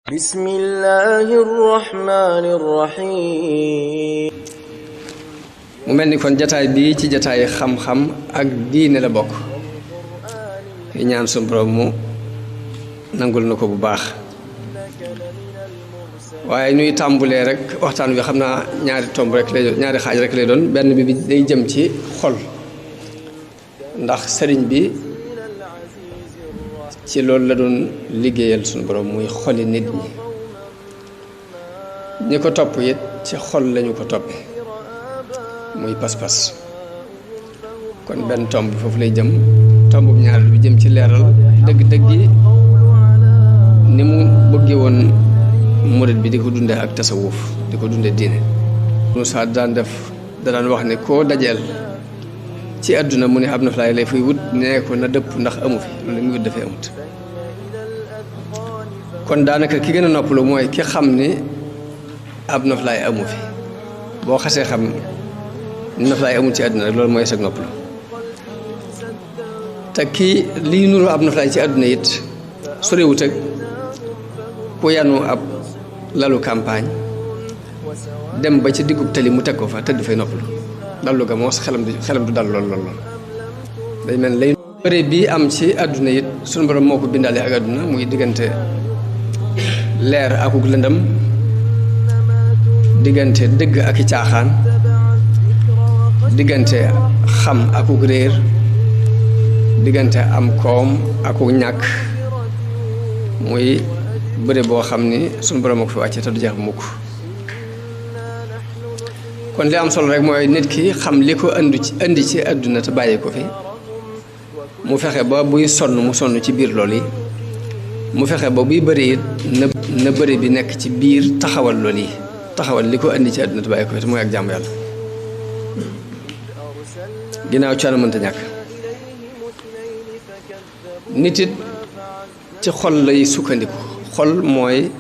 بسم الله الرحمن الرحيم mu mel ni kon jataay bii ci jataay xam-xam ak diine la bokk yi ñaan sunu Boroom mu nangul na ko bu baax waaye ñuy tàmbulee rek waxtaan wi xam naa ñaari tomb rek lay doon ñaari xaaj rek lay doon benn bi day jëm ci xol ndax sëriñ bi ci loolu la doon liggéeyal sunu Boroom muy xoli nit ñi ko topp it ci xol lañu ko toppe muy pas-pas kon benn tomb foofu lay jëm tomb bu ñaareel bi jëm ci leeral dëgg-dëgg yi ni mu bëggee woon murid bi di ko dundee ak tasawuf di ko dundee diine Moussa daan wax ne koo dajeel ci àdduna mu ne ab noflaay lay fuy wut nee ko na dëpp ndax amu fi loolu muy wut dafay amut kon daanaka ki gën a noppalu mooy ki xam ni ab noflaay amu fi boo xasee xam noflaay amul ci àdduna rek loolu mooy sag noppalu te kii lii nuru ab noflaay ci àdduna it sorewut ak ku yanu ab lalu campagne dem ba ci diggub tali mu teg ko fa tëdd fay noppalu dallu ga moos xelam du dal lool day mel lay bëre bii am ci àdduna it sunu Boroom moo ko bindaale ak àdduna muy diggante leer akuk lëndam diggante dëgg ak i caaxaan diggante xam akuk réer diggante am koom akuk ñàkk muy bëre boo xam ni sunu Boroom a ko fi wàcce te du jeex mukk kon li am solo rek mooy nit ki xam li ko indi ci àdduna te bàyyi ko fi mu fexe ba buy sonn mu sonn ci biir loolu yi mu fexe ba buy bëri it na bëri bi nekk ci biir taxawal loolu yi taxawal li ko indi ci àdduna te bàyyi ko fi te mooy ak jàmm yàlla ginnaaw coono mënta ñàkk nit it ci xol lay sukkandiku xol mooy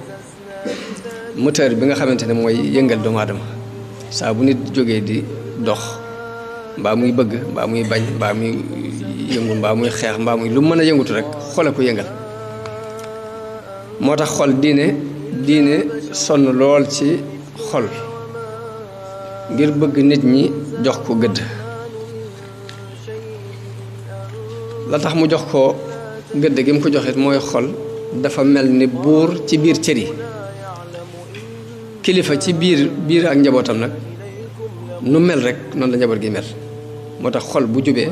moteur bi nga xamante ne mooy yëngal doomu aadama saa bu nit jógee di dox mbaa muy bëgg mbaa muy bañ mbaa muy yëngu mbaa muy xeex mbaa muy lu mën a yëngutu rek xole ko yëngal moo tax xol diine sonn lool ci xol ngir bëgg nit ñi jox ko gëdd la tax mu jox ko gëdd gi mu ko joxit mooy xol dafa mel ni buur ci biir cër yi kilifa ci biir ak njabootam nag nu mel rek noonu la njaboot gi mel moo tax xol bu jubee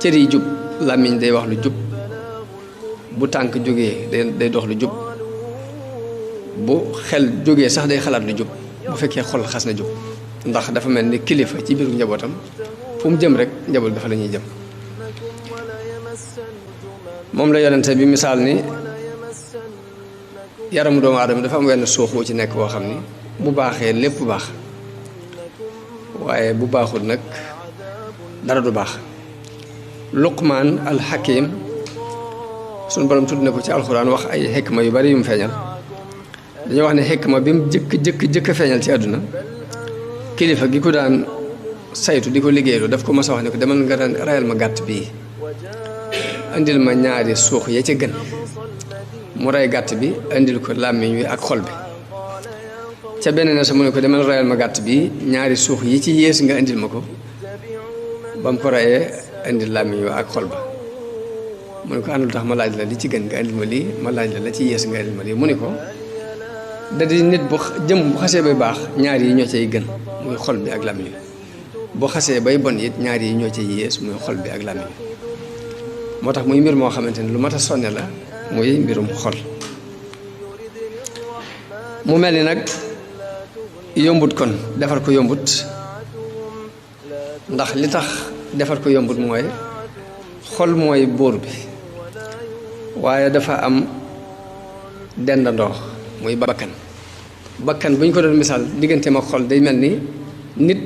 cër yi jub làmmiñ day wax lu jub bu tànk jógee day dox lu jub bu xel jógee sax day xalaat lu jub bu fekkee xol xas na jub ndax dafa mel ni kilifa ci biiru njabootam fu mu jëm rek njaboot dafa la ñuy jëm moom la yonente bi misaal ni yaramu doomu aadama dafa am wenn suux wu ci nekk boo xam ni bu baaxee lépp baax waaye bu baaxul nag dara du baax Luqmaan al-Hakim sunu Boroom tudd na ko ci alxuraan wax ay xikma yu bari yu mu feeñal dañoo wax ne xikma bi mu jëkk feeñal ci àdduna kilifa gi ko daan saytu di ko liggéeylu daf ko mas a wax ne ko demal nga rayal ma gàtt bii indil ma ñaari suux ya ca gën mu rey gàtt bi indil ko làmmiñ wi ak xol bi ca benn na sa mu ne ko demal rayal ma gàtt bi ñaari suux yi ci yées nga indil ma ko ba mu ko reyee indil làmmiñ wi ak xol ba mu ne ko àndul tax ma laaj la li ci gën nga indil ma lii ma laaj la ci yées nga indil ma lii mu ne ko da di nit bu jëm bu xasee bay baax ñaar yi ñoo cay gën muy xol bi ak làmmiñ wi bu xasee bay bon it ñaar yi ñoo cay yées muy xol bi ak làmmiñ wi moo tax muy mbir moo xamante ne lu mat a sonne la muy mbirum xol mu mel ni nag yombut kon defar ko yombut ndax li tax defar ko yombut mooy xol mooy buur bi waaye dafa am dendandoo muy bakkan bu ñu ko doon misaal digganteem ak xol day mel ni nit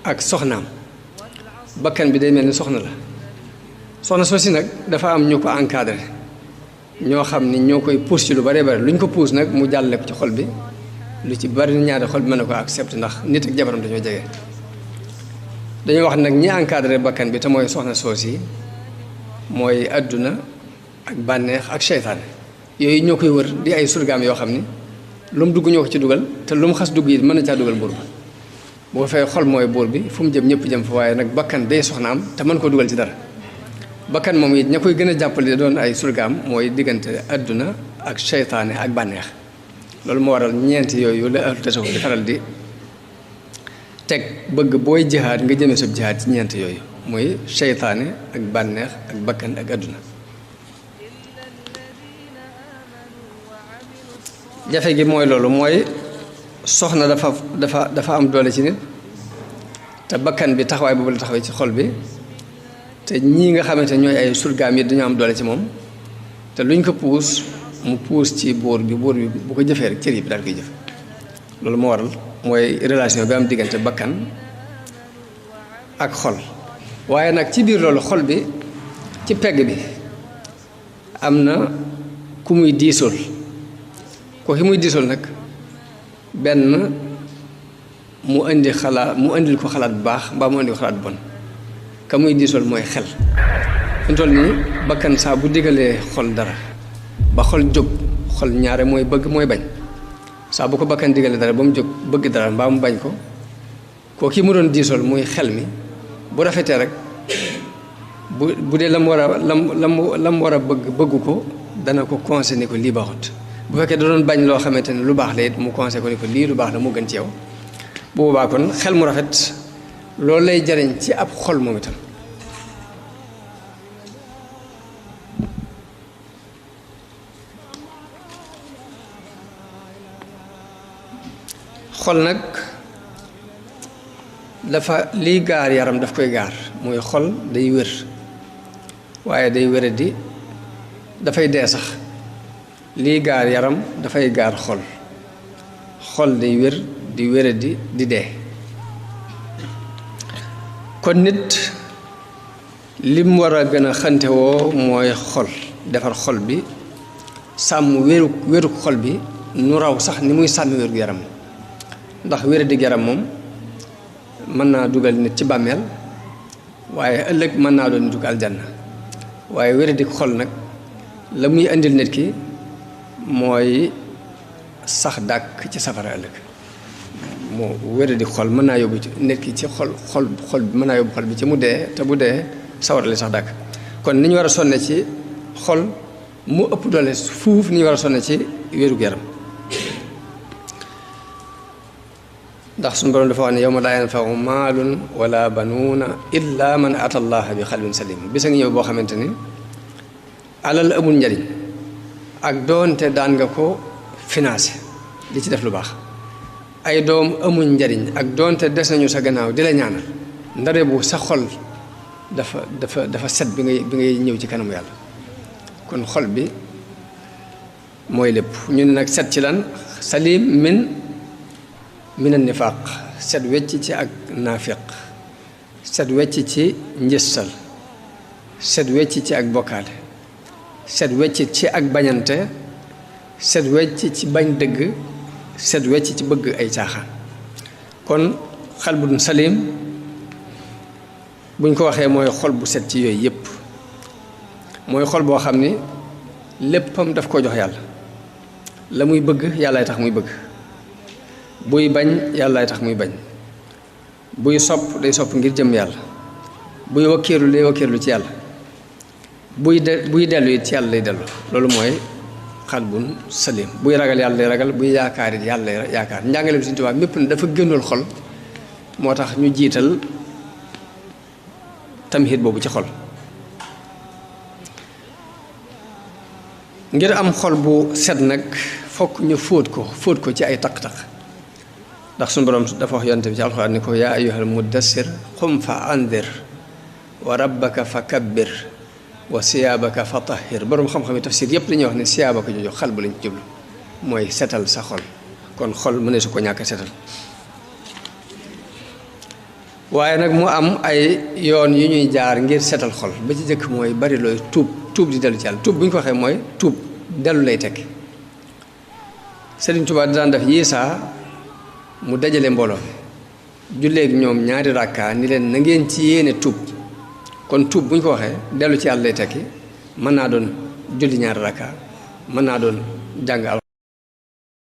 ak soxnaam bakkan bi day mel ni soxna la soxna soosi nag dafa am ñu ko encadré ñoo xam ni ñoo koy pousse ci lu bari bari lu ñu ko pousse nag mu jàllale ko ci xol bi lu ci bari ñaari xol bi mën na ko accepté ndax nit ak jabaram dañoo jege dañoo wax nag ñi encadré bakkan bi te mooy soxna soosi mooy àdduna ak bànneex ak seytaane yooyu ñoo koy wër di ay surgaam yoo xam ni lu mu dugg ñoo ko ci dugal te lu mu xas dugg it mën na caa dugal buur ba boo fee xol mooy buur bi fu mu jëm ñëpp jëm fa waaye nag bakkan day soxnaam te mën koo dugal ci dara bakkan moom it ña koy gën a jàppale doon ay surgaam mooy diggante adduna ak seytaane ak bànneex loolu moo waral ñeenti yooyu la ahlu tasawuf di faral di teg bëgg booy jihaad nga jëmee sab jihaad ci ñeent yooyu mooy seytaane ak bànneex ak bakkan ak adduna jafe gi mooy loolu mooy soxna dafa am doole ci nit te bakkan bi taxawaay boobu la taxawee ci xol bi te ñii nga xamante ñooy ay surgaam yi dañoo am doole ci moom te luñ ko puus mu puus ci buur bi bu ko jëfee rek cër yi bi daal koy jëf loolu moo waral mooy relation bi am diggante bakkan ak xol waaye nag ci biir loolu xol bi ci pegg bi am na ku muy diisool ko ki muy diisool nag benn mu indil ko xalaat bu baax mbaa mu indil ko xalaat bu bon ka muy diisool mooy xel fi mu toll nii bakkan saa bu diggalee xol dara ba xol jóg xol ñaare mooy bëgg mooy bañ saa bu ko bakkan diggalee dara ba mu jóg bëgg dara mbaa mu bañ ko koo ki mu doon diisool muy xel mi bu rafetee rek bu dee lam war a bëggu ko dana ko conseillé ni ko lii baaxut bu fekkee da doon bañ loo xamante ne lu baax la it mu conseillé ko ni ko lii lu baax la moo gën ci yow bu boobaa kon xel mu rafet loolu lay jariñ ci ab xol moom itam xol nag dafa liy gaar yaram daf koy gaar mooy xol day wér waaye day wéradi dafay dee sax liy gaar yaram dafay gaar xol day wér di wéradi di dee kon nit lim war a gën a xantewoo mooy xol defar xol bi sàmm wéruk xol bi nu raw sax ni muy sàmmi wérgu yaram ndax wéradi yaram moom mën naa dugal nit ci bàmmeel waaye ëllëg mën naa doon dugg aljanna waaye wéradi xol nag la muy indil nit ki mooy sax dàkk ci safara ëllëg moo wéradi xol mën naa yóbbu nit ki ci xol bi mën naa yóbbu xol bi ci mu dee te bu dee sawara li sax dàkk kon ni ñu war a sonne ci xol mu ëpp doole fuuf ni ñu war a sonne ci wérug yaram ndax suñu borom dafa wax ne yawma laa yanfa'u maalun wala banuuna illa man ata allaha bi xalbin salim bisa ngi ñëw boo xamante ni alal amul njariñ ak doonte daan nga ko financé di ci def lu baax ay doom amul njariñ ak doonte des nañu sa gannaaw di la ñaanal ndare bu sa xol dafa set bi ngay ñëw ci kanamu yàlla kon xol bi mooy lépp ñu ne nag set ci lan salim min an nifaaq set wecc ci ak naafiq set wecc ci njëstal set wecc ci ak bokkaale set wecc ci ak bañante set wecc ci bañ dëgg set wecc ci bëgg ay caaxaan kon xalbun salim buñ ko waxee mooy xol bu set ci yooyu yépp mooy xol boo xam ni léppam daf ko jox yàlla la muy bëgg yàllaay tax muy bëgg buy bañ yàllaay tax muy bañ buy sopp day sopp ngir jëm yàlla buy wakkiirlu day wakkiirlu ci yàlla buy dellu it ci yàlla lay dellu loolu mooy xalbun salim buy ragal yàlla lay ragal buy yaakaar it yàlla lay yaakaar njàngale bi Sëriñ Tuubaa mépp na dafa gënal xol moo tax ñu jiital tamhid boobu ci xol ngir am xol bu set nag fokk ñu fóot ko ci ay taq-taq ndax suñu borom dafa wax yonent bi ci alxuraan ni ko yaa ayyuhal muddassir qum fa andir wa rabbaka fa kabbir wa siyaabaka fa tahhir borom xam-xam yi tafsir yépp dañuy wax ne siyaabaka jooju xal bu lañ ci jublu mooy setal sa xol kon xol mu ne su ko ñàkk setal waaye nag mu am ay yoon yu ñuy jaar ngir setal xol ba ci jëkk mooy bari looy tuub di dellu ci yàlla tuub bu ñu ko waxee mooy tuub dellu lay tekki Sëriñ Tuubaa daan def yiisaa mu dajale mbooloo julleeg ñoom ñaari rakka ni leen na ngeen ci yéene tuub kon tuub bu ñu ko waxee dellu ci yàlla lay tekki mën naa doon julli ñaari rakka mën naa doon jàng